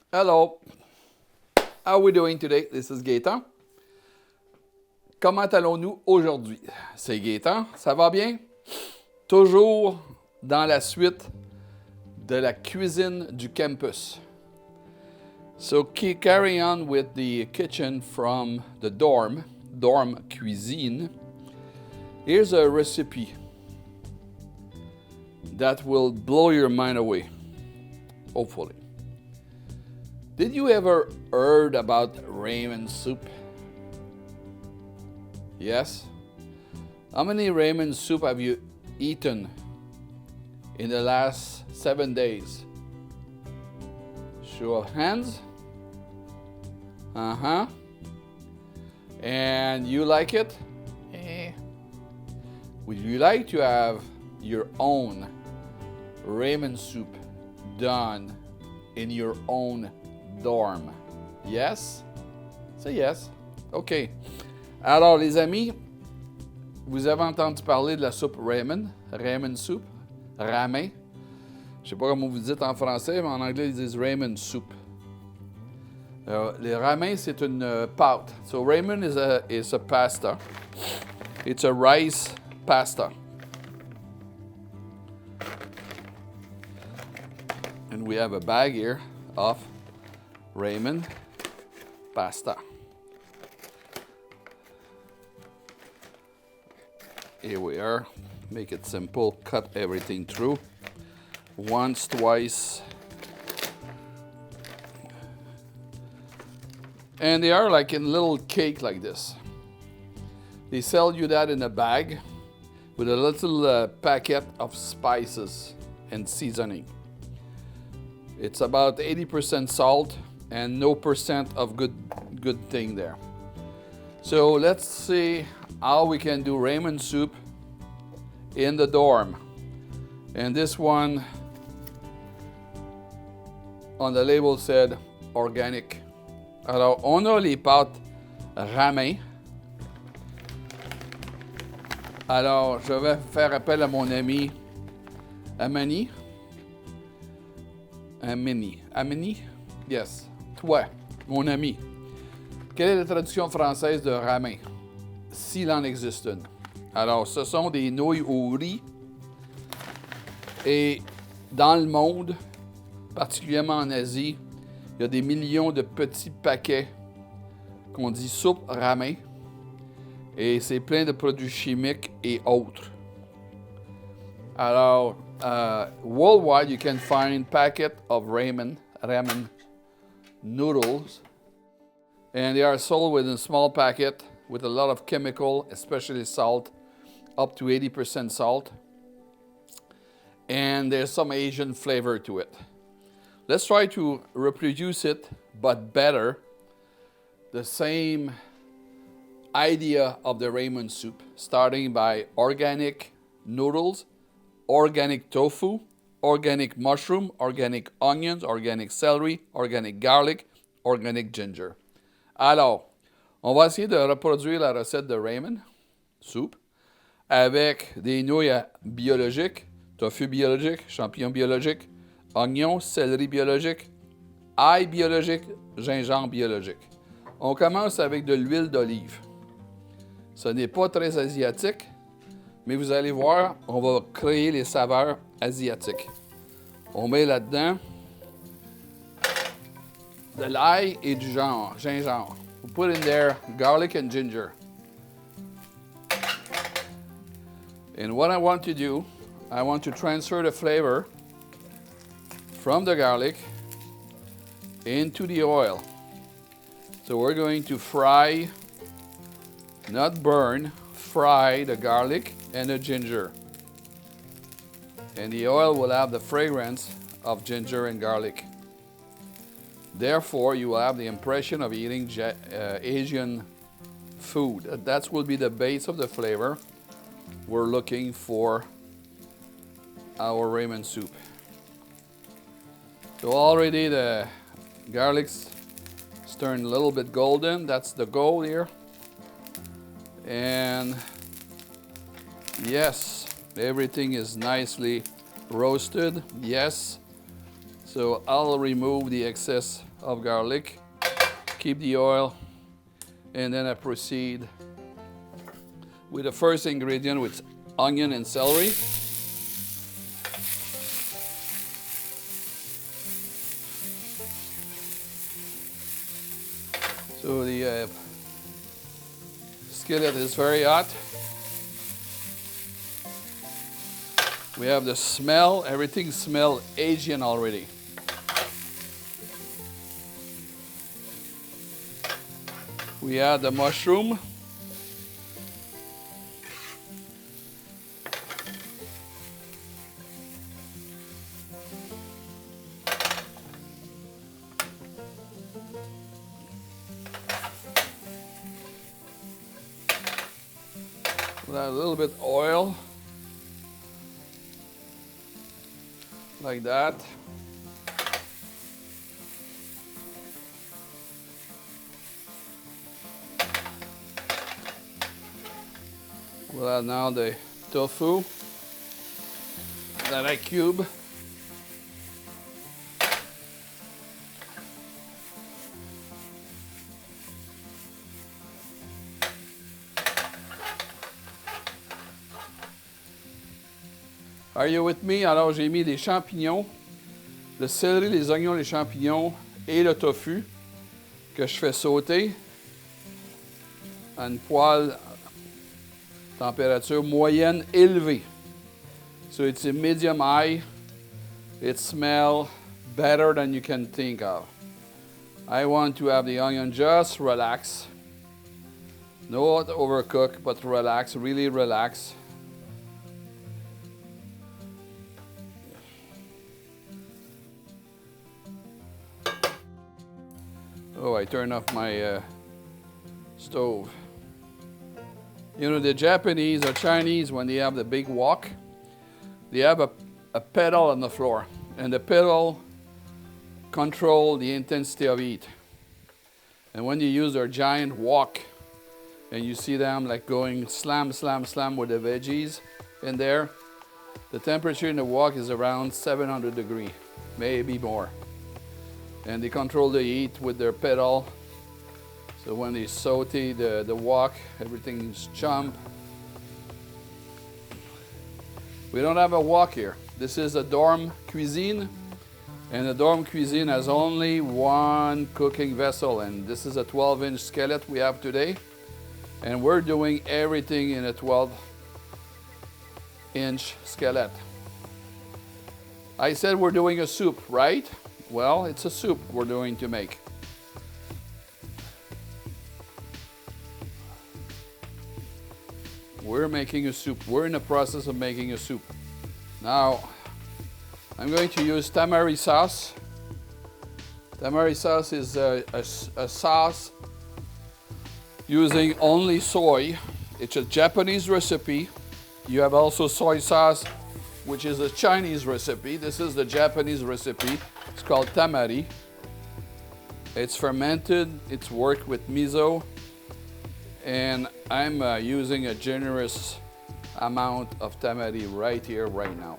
Hello. How are we doing today? This is Gaetan. Comment allons-nous aujourd'hui? C'est Gaetan. Ça va bien? Toujours dans la suite de la cuisine du campus. So carry on with the kitchen from the dorm cuisine. Here's a recipe that will blow your mind away, hopefully. Did you ever heard about ramen soup? Yes? How many ramen soup have you eaten in the last 7 days? Show of hands? Uh-huh. And you like it? Would you like to have your own ramen soup done in your own dorm? Yes? Say yes. OK. Alors, les amis, vous avez entendu parler de la soupe ramen soup, ramen. Je ne sais pas comment vous dites en français, mais en anglais, ils disent ramen soup. Les ramen, c'est une pâte. So ramen is a pasta. It's a rice pasta. And we have a bag here of ramen pasta. Here we are. Make it simple. Cut everything through. Once, twice. And they are like in little cake like this. They sell you that in a bag with a little packet of spices and seasoning. It's about 80% salt and no percent of good thing there. So let's see how we can do ramen soup in the dorm. And this one on the label said organic. Alors, on a les pâtes ramen. Alors, je vais faire appel à mon ami Amani. Amani? Yes. Toi, mon ami. Quelle est la traduction française de ramen? S'il en existe une. Alors, ce sont des nouilles au riz. Et dans le monde, particulièrement en Asie, il y a des millions de petits paquets qu'on dit soupe ramen. Et c'est plein de produits chimiques et autres. Alors, worldwide, you can find packet of ramen noodles. And they are sold within a small packet with a lot of chemical, especially salt, up to 80% salt. And there's some Asian flavor to it. Let's try to reproduce it, but better. The same idea of the ramen soup, starting by organic noodles, organic tofu, organic mushroom, organic onions, organic celery, organic garlic, organic ginger. Alors, on va essayer de reproduire la recette de ramen soup avec des nouilles biologiques, tofu biologique, champignons biologiques, oignons, céleri biologique, ail biologique, gingembre biologique. On commence avec de l'huile d'olive. Ce n'est pas très asiatique, mais vous allez voir, on va créer les saveurs asiatiques. On met là-dedans de l'ail et du gingembre. We put in there garlic and ginger. And what I want to do, I want to transfer the flavor from the garlic into the oil. So we're going to fry, not burn, fry the garlic and the ginger. And the oil will have the fragrance of ginger and garlic. Therefore, you will have the impression of eating Asian food. That will be the base of the flavor we're looking for our ramen soup. So already the garlic's turned a little bit golden. That's the goal here. And yes, everything is nicely roasted. Yes. So I'll remove the excess of garlic. Keep the oil. And then I proceed with the first ingredient, which is onion and celery. So the skillet is very hot. We have the smell. Everything smells Asian already. We add the mushroom. We'll add a little bit oil. Like that. We'll add now the tofu that I cube. Are you with me? Alors j'ai mis les champignons, le céleri, les oignons, les champignons et le tofu que je fais sauter à une poêle température moyenne élevée. So it's a medium high. It smells better than you can think of. I want to have the onion just relax. Not overcook, but relax, really relax. Oh, I turned off my stove. You know, the Japanese or Chinese, when they have the big wok, they have a pedal on the floor. And the pedal controls the intensity of heat. And when you use their giant wok, and you see them like going slam, slam, slam with the veggies in there, the temperature in the wok is around 700 degrees, maybe more. And they control the heat with their pedal. So when they saute the wok, everything's jump. We don't have a wok here. This is a dorm cuisine. And the dorm cuisine has only one cooking vessel. And this is a 12-inch skillet we have today. And we're doing everything in a 12-inch skillet. I said we're doing a soup, right? Well, it's a soup we're doing to make. We're making a soup. We're in the process of making a soup. Now, I'm going to use Tamari sauce. Tamari sauce is a sauce using only soy. It's a Japanese recipe. You have also soy sauce, which is a Chinese recipe. This is the Japanese recipe. It's called Tamari. It's fermented. It's worked with miso. And I'm using a generous amount of tamari right here, right now.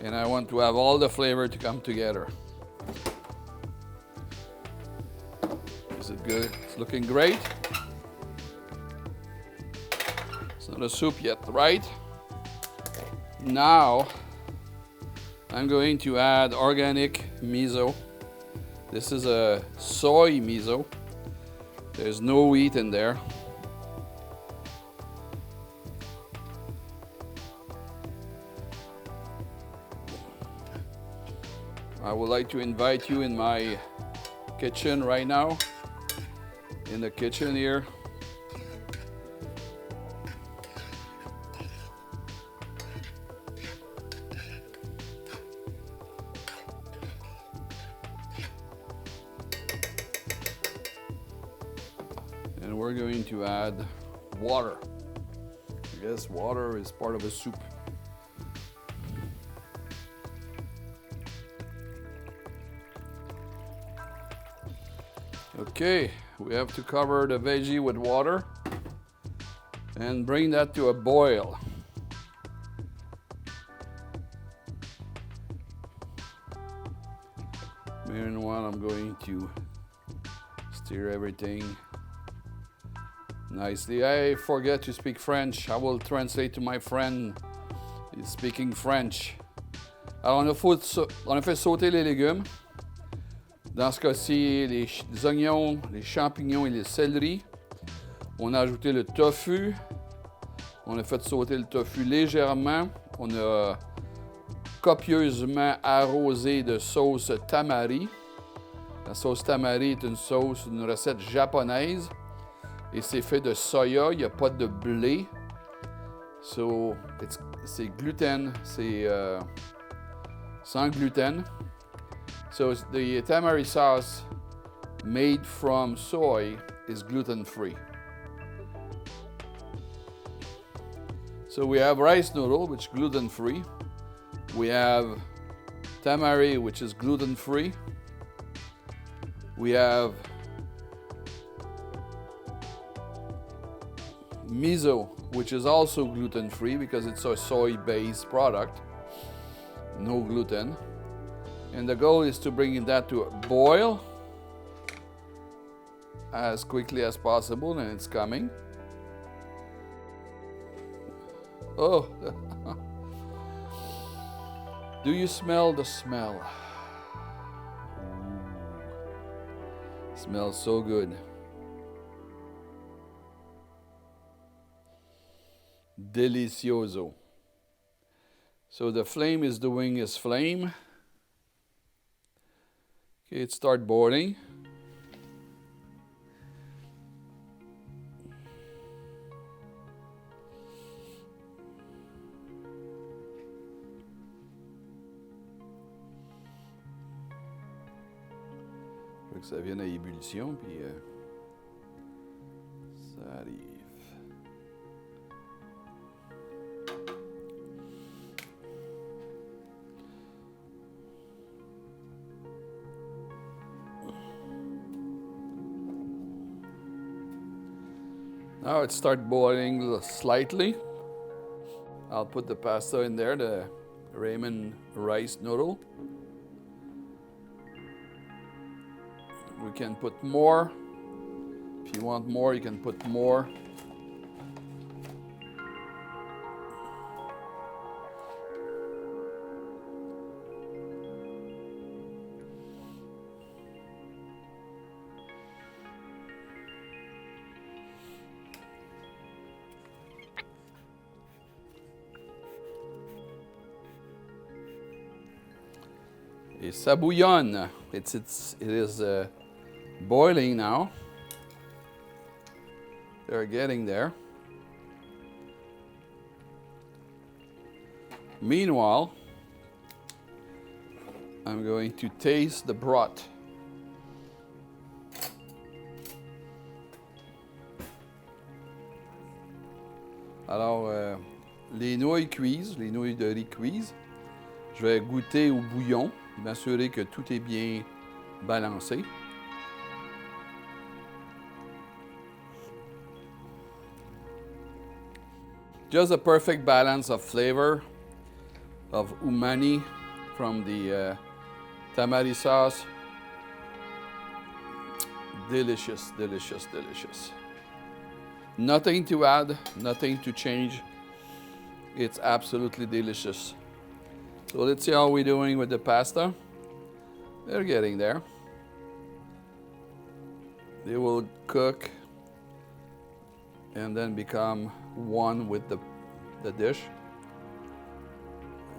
And I want to have all the flavor to come together. Is it good? It's looking great. It's not a soup yet, right? Now, I'm going to add organic miso. This is a soy miso. There's no wheat in there. I would like to invite you in my kitchen right now. In the kitchen here. And we're going to add water. I guess water is part of a soup. Okay, we have to cover the veggie with water and bring that to a boil. Meanwhile, I'm going to stir everything nicely. I forget to speak French. I will translate to my friend. He's speaking French. Alors, on a fait sauter les légumes. Dans ce cas-ci, les oignons, les champignons et les céleri. On a ajouté le tofu. On a fait sauter le tofu légèrement. On a copieusement arrosé de sauce Tamari. La sauce Tamari est une recette japonaise. Et c'est fait de soya, il n'y a pas de blé. So, c'est gluten, c'est sans gluten. So the tamari sauce made from soy is gluten-free. So we have rice noodle, which is gluten-free. We have tamari, which is gluten-free. We have Miso, which is also gluten-free because it's a soy-based product, no gluten. And the goal is to bring that to a boil as quickly as possible, and it's coming. Oh, do you smell the smell? Smells so good. Delicioso. So the flame is doing its flame. Okay, it starts boiling. Je veux que ça vienne à ébullition, puis ça arrive. Now it starts boiling slightly. I'll put the pasta in there, the ramen rice noodle. We can put more. If you want more, you can put more. Et ça bouillonne. It is boiling now. They're getting there. Meanwhile, I'm going to taste the broth. Alors, les nouilles cuisent, les nouilles de riz cuisent. Je vais goûter au bouillon, m'assurer que tout est bien balancé. Just a perfect balance of flavor, of umami from the tamari sauce. Delicious, delicious, delicious. Nothing to add, nothing to change. It's absolutely delicious. So let's see how we're doing with the pasta. They're getting there. They will cook and then become one with the dish.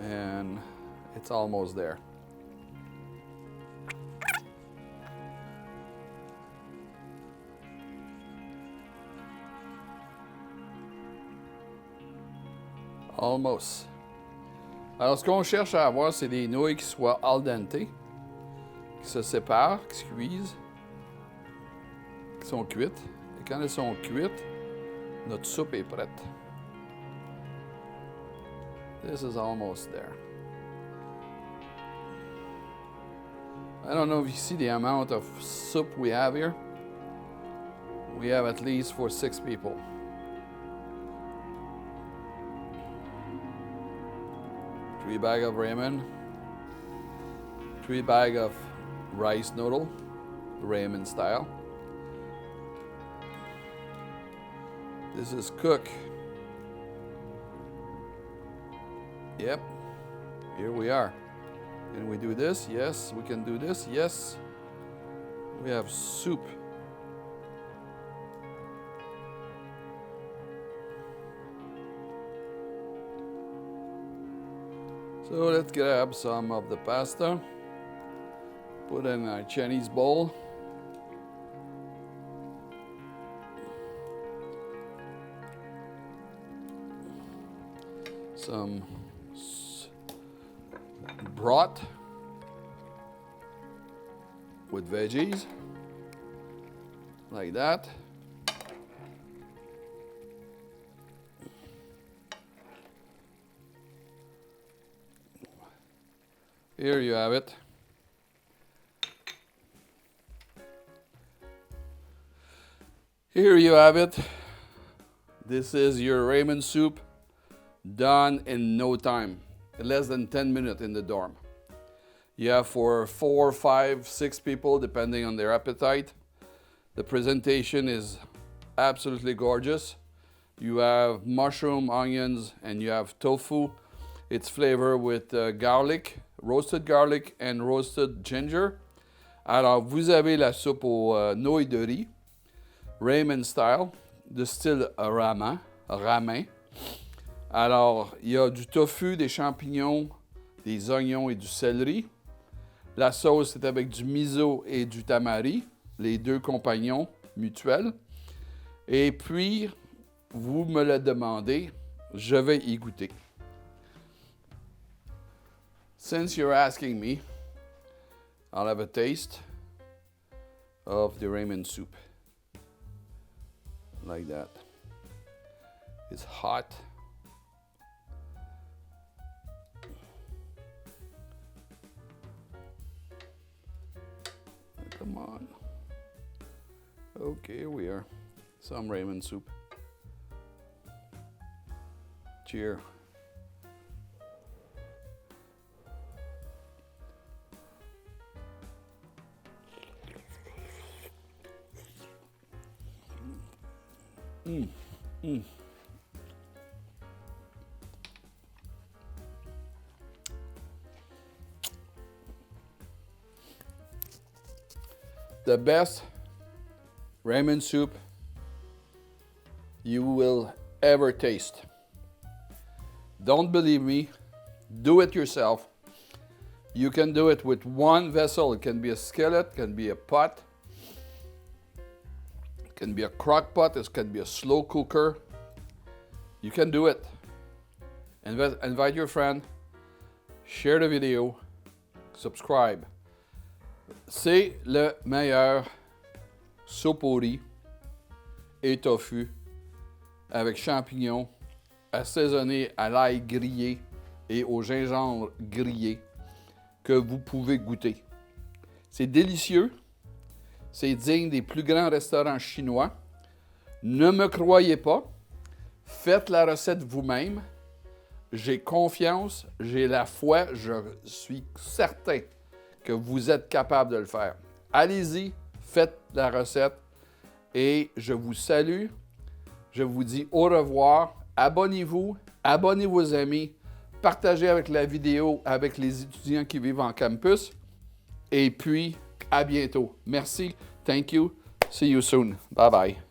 And it's almost there. Almost. Alors, ce qu'on cherche à avoir, c'est des nouilles qui soient al dente, qui se séparent, qui se cuisent, qui sont cuites. Et quand elles sont cuites, notre soupe est prête. This is almost there. I don't know if you see the amount of soup we have here. We have at least for 6 people. Three bags of ramen, 3 bags of rice noodle, ramen style. This is cooked. Yep, here we are. Can we do this? Yes, we can do this. Yes, we have soup. So let's grab some of the pasta, put in our Chinese bowl. Some broth with veggies, like that. Here you have it. Here you have it. This is your ramen soup done in no time, less than 10 minutes in the dorm. You have for 4, 5, 6 people, depending on their appetite. The presentation is absolutely gorgeous. You have mushroom, onions, and you have tofu. It's flavored with garlic, roasted garlic and roasted ginger. Alors, vous avez la soupe aux nouilles de riz, ramen style, de style ramen. Alors, il y a du tofu, des champignons, des oignons et du céleri. La sauce est avec du miso et du tamari, les deux compagnons mutuels. Et puis, vous me le demandez, je vais y goûter. Since you're asking me, I'll have a taste of the ramen soup. Like that. It's hot. Come on. Okay, here we are. Some ramen soup. Cheers. The best ramen soup you will ever taste. Don't believe me, do it yourself. You can do it with one vessel. It can be a skillet, it can be a pot, it can be a crock pot, it can be a slow cooker. You can do it. Invite your friend, share the video, subscribe. C'est le meilleur soupe au riz et tofu avec champignons assaisonné à l'ail grillé et au gingembre grillé que vous pouvez goûter. C'est délicieux. C'est digne des plus grands restaurants chinois. Ne me croyez pas. Faites la recette vous-même. J'ai confiance, j'ai la foi, je suis certain que vous êtes capable de le faire. Allez-y, faites la recette et je vous salue. Je vous dis au revoir. Abonnez-vous, abonnez vos amis, partagez avec la vidéo avec les étudiants qui vivent en campus. Et puis, à bientôt. Merci. Thank you. See you soon. Bye bye.